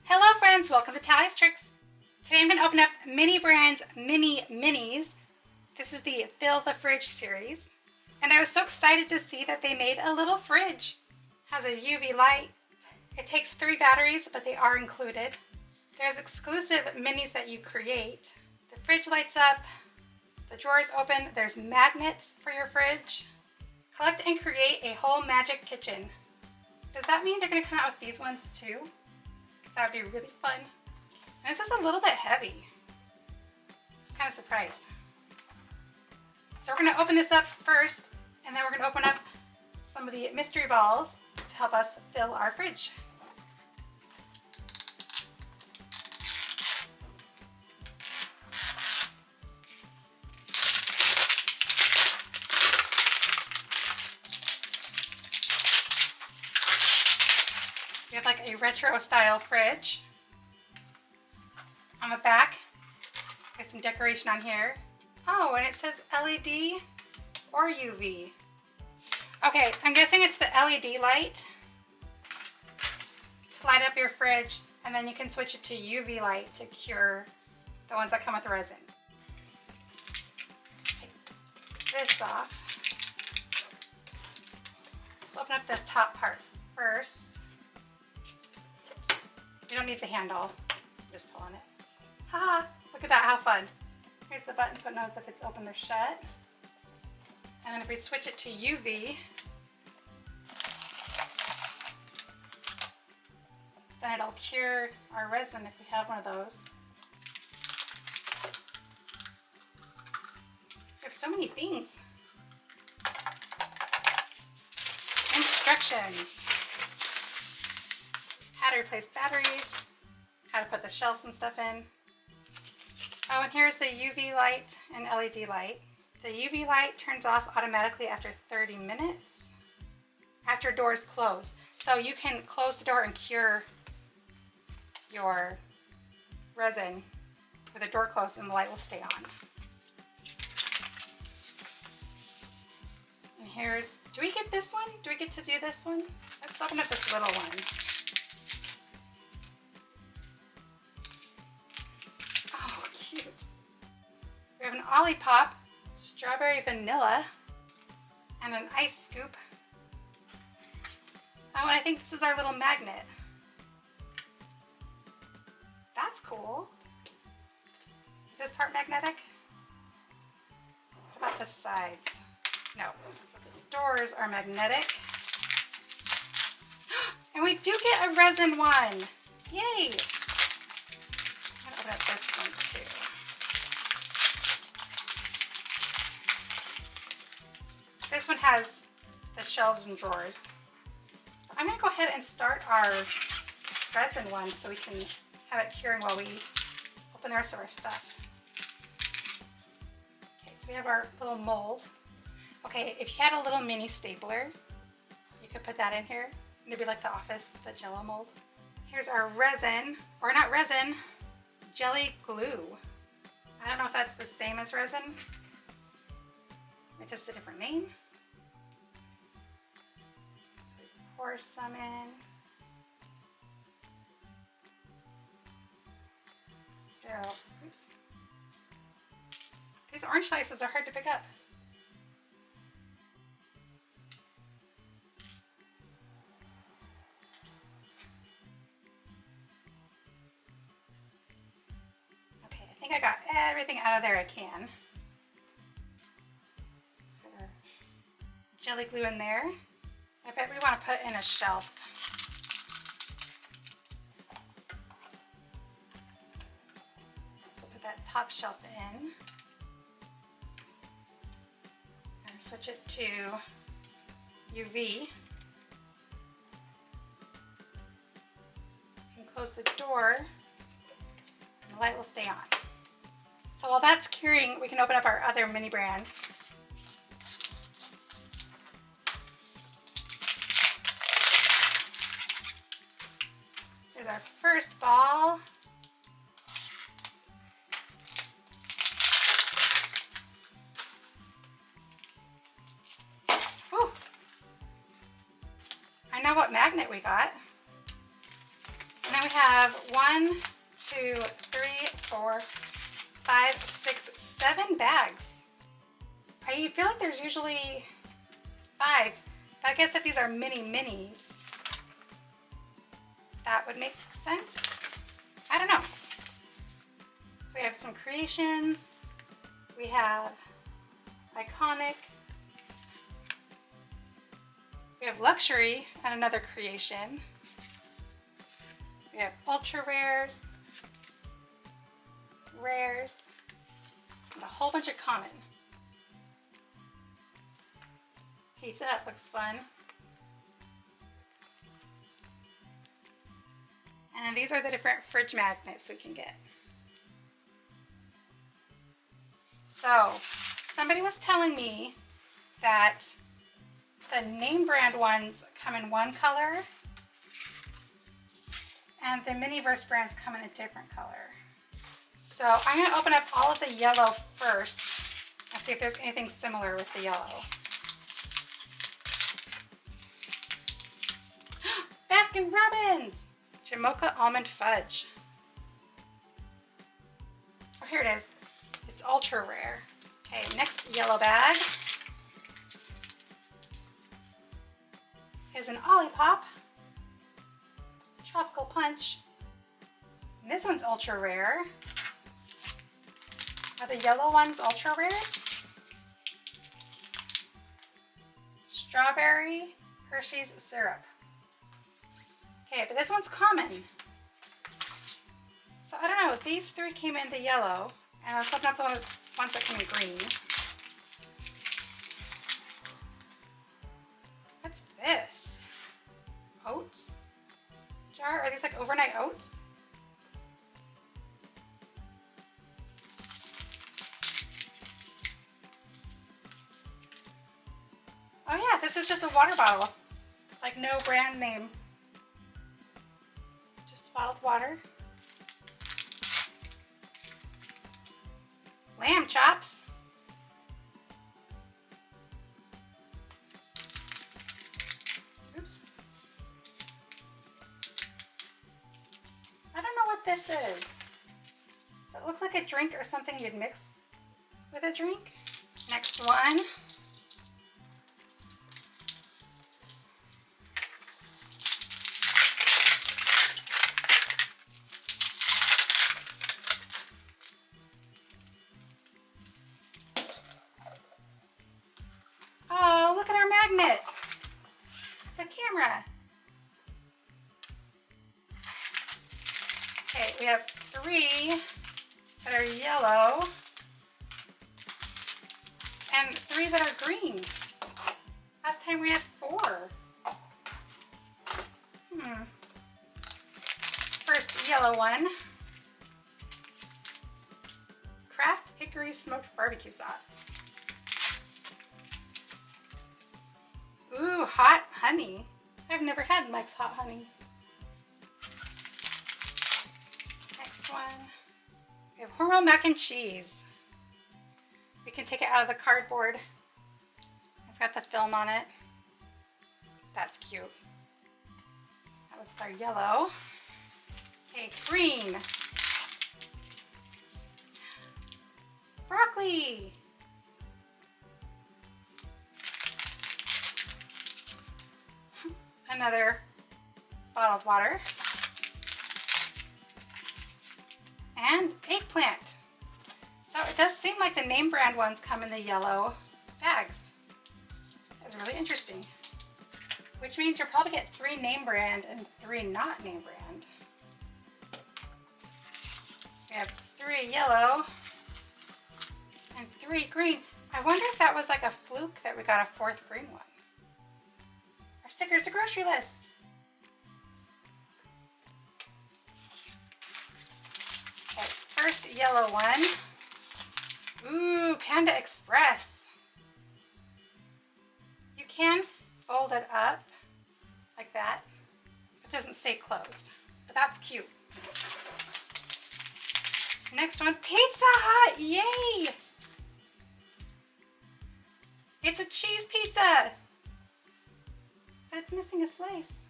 Hello friends, welcome to Tallie's Tricks. Today I'm going to open up Mini Brand's Mini Minis. This is the Fill the Fridge series. And I was so excited to see that they made a little fridge. It has a UV light. It takes 3 batteries, but they are included. There's exclusive minis that you create. The fridge lights up. The drawers open. There's magnets for your fridge. Collect and create a whole magic kitchen. Does that mean they're going to come out with these ones too? That would be really fun. And this is a little bit heavy. I was kind of surprised. So we're going to open this up first, and then we're going to open up some of the mystery balls to help us fill our fridge. We have like a retro style fridge. On the back, there's some decoration on here. Oh, and it says LED or UV. Okay, I'm guessing it's the LED light to light up your fridge, and then you can switch it to UV light to cure the ones that come with resin. Let's take this off. Let's open up the top part first. You don't need the handle, just pull on it. Haha, look at that, how fun. Here's the button so it knows if it's open or shut. And then if we switch it to UV, then it'll cure our resin if we have one of those. We have so many things. Instructions. How to replace batteries, how to put the shelves and stuff in. Oh, and here's the UV light and LED light. The UV light turns off automatically after 30 minutes after doors closed. So you can close the door and cure your resin with the door closed and the light will stay on. And here's, do we get this one? Do we get to do this one? Let's open up this little one. We have an Olipop, strawberry vanilla, and an ice scoop. Oh, and I think this is our little magnet. That's cool. Is this part magnetic? How about the sides? No. So the doors are magnetic. And we do get a resin one. Yay! I'm gonna open up this one too. This one has the shelves and drawers. I'm going to go ahead and start our resin one so we can have it curing while we open the rest of our stuff. Okay, so we have our little mold. Okay, if you had a little mini stapler, you could put that in here. It'd be like the Office, the Jello mold. Here's our resin, or not resin, jelly glue. I don't know if that's the same as resin. It's just a different name. So we pour some in. There, oops. These orange slices are hard to pick up. Okay, I think I got everything out of there I can. Jelly glue in there. I bet we want to put in a shelf. So put that top shelf in. And switch it to UV. And close the door, and the light will stay on. So while that's curing, we can open up our other mini brands. Here's our first ball. Whew. I know what magnet we got. And then we have 1, 2, 3, 4, 5, 6, 7 bags. I feel like there's usually 5, but I guess if these are mini minis, that would make sense. I don't know. So we have some creations. We have iconic. We have luxury and another creation. We have ultra rares, rares, and a whole bunch of common. Pizza Hut looks fun. And these are the different fridge magnets we can get. So, somebody was telling me that the name brand ones come in one color and the Miniverse brands come in a different color. So I'm going to open up all of the yellow first and see if there's anything similar with the yellow. Baskin Robbins! Jamocha Almond Fudge. Oh, here it is. It's ultra rare. Okay, next yellow bag is an Olipop Tropical Punch. And this one's ultra rare. Are the yellow ones ultra rares? Strawberry Hershey's syrup. Okay, but this one's common. So I don't know, these 3 came in the yellow, and let's open up the ones that come in green. What's this? Oats? Jar? Are these like overnight oats? Oh yeah, this is just a water bottle. Like no brand name. Just bottled water. Lamb chops. Oops. I don't know what this is. So it looks like a drink or something you'd mix with a drink. Next one. Oh, look at our magnet. It's a camera. Okay, we have 3 that are yellow and 3 that are green. Last time we had 4. First yellow one. Kraft Hickory Smoked Barbecue Sauce. Ooh, hot honey. I've never had Mike's hot honey. Next one. We have Hormel mac and cheese. We can take it out of the cardboard. It's got the film on it. That's cute. That was our yellow. Okay, green. Broccoli. Another bottled water. And eggplant. So it does seem like the name brand ones come in the yellow bags. That's really interesting. Which means you'll probably get 3 name brand and 3 not name brand. We have 3 yellow and 3 green. I wonder if that was like a fluke that we got a 4th green one. Our stickers, a grocery list. Okay, first yellow one. Ooh, Panda Express. You can fold it up like that. It doesn't stay closed, but that's cute. Next one, Pizza Hut, yay! It's a cheese pizza. But it's missing a slice.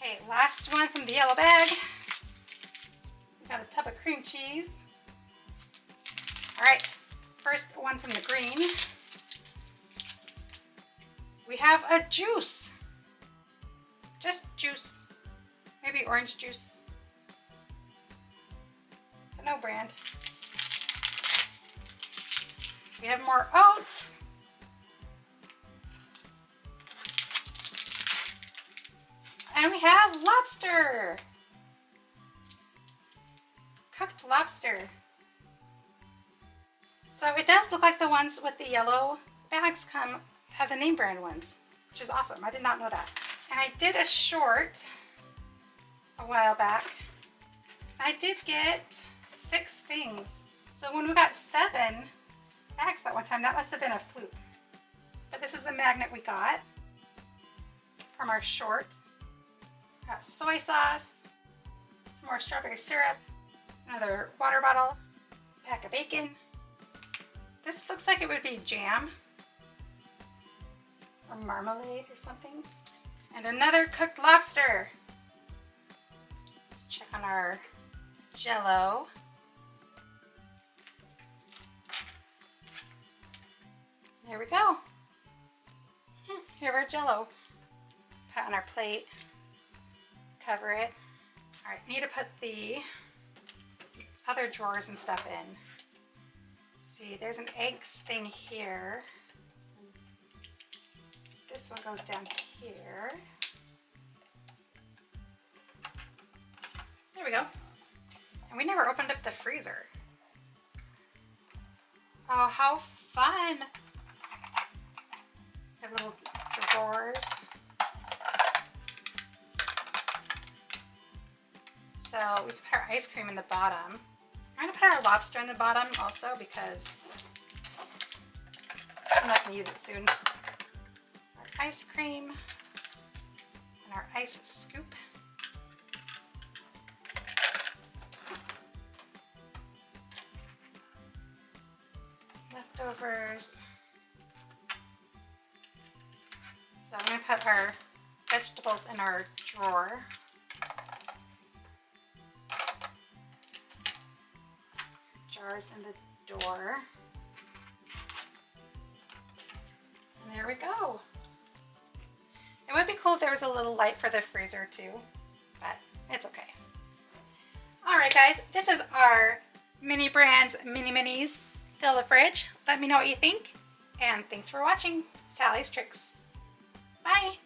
Okay, last one from the yellow bag. We got a tub of cream cheese. All right, first one from the green. We have a juice. Just juice. Maybe orange juice. But no brand. We have more oats. And we have lobster. Cooked lobster. So it does look like the ones with the yellow bags have the name brand ones, which is awesome. I did not know that. And I did a short a while back. I did get 6 things. So when we got 7 bags that one time, that must have been a fluke. But this is the magnet we got from our short. Got soy sauce, some more strawberry syrup, another water bottle, pack of bacon. This looks like it would be jam or marmalade or something. And another cooked lobster. Let's check on our Jell-O. There we go. Here's our Jell-O. Put on our plate. Cover it. All right, need to put the other drawers and stuff in. See, there's an eggs thing here. This one goes down here. There we go. And we never opened up the freezer. Oh, how fun! Have little drawers. So we can put our ice cream in the bottom. I'm gonna put our lobster in the bottom also because I'm not gonna use it soon. Our ice cream and our ice scoop. Leftovers. So I'm gonna put our vegetables in our drawer. Jars in the door. And there we go. It would be cool if there was a little light for the freezer too, but it's okay. All right, guys, this is our Mini Brands Mini Minis Fill the Fridge. Let me know what you think, and thanks for watching Tallie's Tricks. Bye.